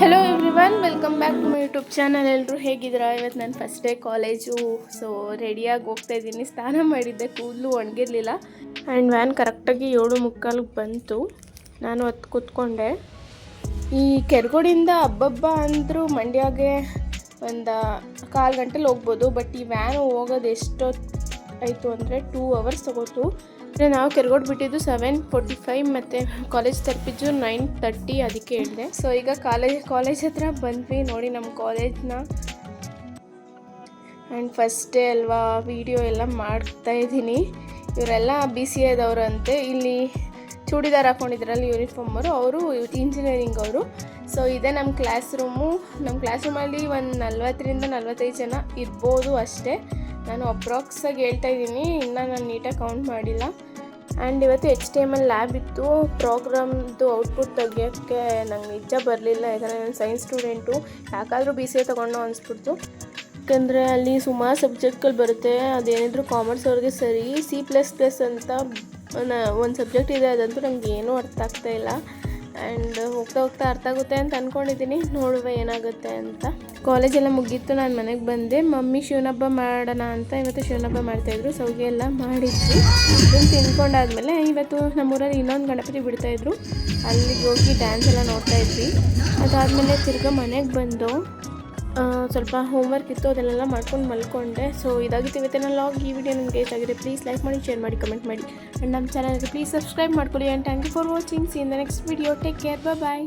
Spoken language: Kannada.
Hello everyone, welcome back to my YouTube channel. ಎಲ್ಲರೂ ಹೇಗಿದ್ದೀರಾ? ಇವತ್ತು ನಾನು ಫಸ್ಟ್ ಡೇ ಕಾಲೇಜು. ಸೊ ರೆಡಿಯಾಗಿ ಹೋಗ್ತಾ ಇದ್ದೀನಿ. ಸ್ನಾನ ಮಾಡಿದ್ದೆ, ಕೂದಲು ಒಣಗಿರಲಿಲ್ಲ. ಆ್ಯಂಡ್ ವ್ಯಾನ್ ಕರೆಕ್ಟಾಗಿ 7:45 ಬಂತು. ನಾನು ಹೊತ್ತು ಕೂತ್ಕೊಂಡೆ. ಈ ಕೆರಗೋಡಿಂದ ಹಬ್ಬ ಅಂದರೂ ಮಂಡ್ಯಗೆ ಒಂದು 1/4 ಗಂಟೆಲಿ ಹೋಗ್ಬೋದು. ಬಟ್ ಈ ವ್ಯಾನು ಹೋಗೋದು ಎಷ್ಟೊತ್ತು ಆಯಿತು ಅಂದರೆ 2 ಅವರ್ಸ್ ತಗೋತು. ನಾವು ಕೆರಗೋಡು ಬಿಟ್ಟಿದ್ದು 7:45 ಮತ್ತು ಕಾಲೇಜ್ ತಲುಪಿದ್ದು 9:30. ಅದಕ್ಕೆ ಹೇಳಿದೆ. ಸೊ ಈಗ ಕಾಲೇಜ್ ಹತ್ರ ಬಂದ್ವಿ. ನೋಡಿ ನಮ್ಮ ಕಾಲೇಜ್ನ. ಆ್ಯಂಡ್ ಫಸ್ಟ್ ಡೇ ಅಲ್ವಾ, ವೀಡಿಯೋ ಎಲ್ಲ ಮಾಡ್ತಾಯಿದ್ದೀನಿ. ಇವರೆಲ್ಲ BCAದವರು ಅಂತೆ. ಇಲ್ಲಿ ಚೂಡಿದಾರ್ ಹಾಕ್ಕೊಂಡಿದ್ರಲ್ಲಿ ಯೂನಿಫಾರ್ಮರು, ಅವರು ಇಂಜಿನಿಯರಿಂಗ್ ಅವರು. ಸೊ ಇದೇ ನಮ್ಮ ಕ್ಲಾಸ್ ರೂಮು. ನಮ್ಮ ಕ್ಲಾಸ್ ರೂಮಲ್ಲಿ ಒಂದು 40ರಿಂದ 45 ಜನ ಇರ್ಬೋದು ಅಷ್ಟೇ. ನಾನು ಅಪ್ರಾಕ್ಸಾಗಿ ಹೇಳ್ತಾ ಇದ್ದೀನಿ, ಇನ್ನೂ ನಾನು ನೀಟಾಗಿ ಕೌಂಟ್ ಮಾಡಿಲ್ಲ. ಆ್ಯಂಡ್ ಇವತ್ತು HTML ಲ್ಯಾಬ್ ಇತ್ತು. ಪ್ರೋಗ್ರಾಮ್ದು ಔಟ್ಪುಟ್ ತೆಗಿಯೋಕ್ಕೆ ನಂಗೆ ನಿಜ ಬರಲಿಲ್ಲ. ಯಾಕಂದರೆ ನಾನು ಸೈನ್ಸ್ ಸ್ಟೂಡೆಂಟು, ಯಾಕಾದರೂ BCA ತೊಗೊಂಡು ಅನಿಸ್ಬಿಡ್ತು. ಯಾಕಂದರೆ ಅಲ್ಲಿ ಸುಮಾರು ಸಬ್ಜೆಕ್ಟ್ಗಳು ಬರುತ್ತೆ. ಅದೇನಿದ್ರು ಕಾಮರ್ಸ್ ಅವ್ರಿಗೆ ಸರಿ. C++ ಅಂತ ಒಂದು ಸಬ್ಜೆಕ್ಟ್ ಇದೆ, ಅದಂತೂ ನನಗೆ ಏನೂ ಅರ್ಥ ಆಗ್ತಾಯಿಲ್ಲ. ಆ್ಯಂಡ್ ಹೋಗ್ತಾ ಅರ್ಥ ಆಗುತ್ತೆ ಅಂತ ಅಂದ್ಕೊಂಡಿದ್ದೀನಿ. ನೋಡುವ ಏನಾಗುತ್ತೆ ಅಂತ. ಕಾಲೇಜೆಲ್ಲ ಮುಗೀತು, ನಾನು ಮನೆಗೆ ಬಂದೆ. ಮಮ್ಮಿ ಶಿವನಹಬ್ಬ ಮಾಡೋಣ ಅಂತ ಇವತ್ತು ಶಿವನಹಬ್ಬ ಮಾಡ್ತಾಯಿದ್ರು. ಸೌಗೆ ಎಲ್ಲ ಮಾಡಿದ್ವಿ. ಇದನ್ನು ತಿನ್ಕೊಂಡಾದ್ಮೇಲೆ ಇವತ್ತು ನಮ್ಮೂರಲ್ಲಿ ಇನ್ನೊಂದು ಗಣಪತಿ ಬಿಡ್ತಾಯಿದ್ರು. ಅಲ್ಲಿಗೆ ಹೋಗಿ ಡ್ಯಾನ್ಸ್ ಎಲ್ಲ ನೋಡ್ತಾಯಿದ್ವಿ. ಅದಾದಮೇಲೆ ತಿರ್ಗಾ ಮನೆಗೆ ಬಂದು ಸ್ವಲ್ಪ ಹೋಮ್ವರ್ಕ್ ಇತ್ತು, ಅದನ್ನೆಲ್ಲ ಮಾಡ್ಕೊಂಡು ಮಲ್ಕೊಂಡೆ. ಸೊ ಇದಾಗಿತ್ತು ಇವತ್ತಿನ ಲಾಗ್. ಈ ವಿಡಿಯೋ ನಿಮಗೆ ಇಷ್ಟ ಆಗಿದೆ ಪ್ಲೀಸ್ ಲೈಕ್ ಮಾಡಿ, ಶೇರ್ ಮಾಡಿ, ಕಮೆಂಟ್ ಮಾಡಿ. ಆ್ಯಂಡ್ ನಮ್ಮ ಚಾನಲ್ಗೆ ಪ್ಲೀಸ್ ಸಬ್ಸ್ಕ್ರೈಬ್ ಮಾಡ್ಕೊಳ್ಳಿ. And thank you for watching. See in the next video. Take care. Bye.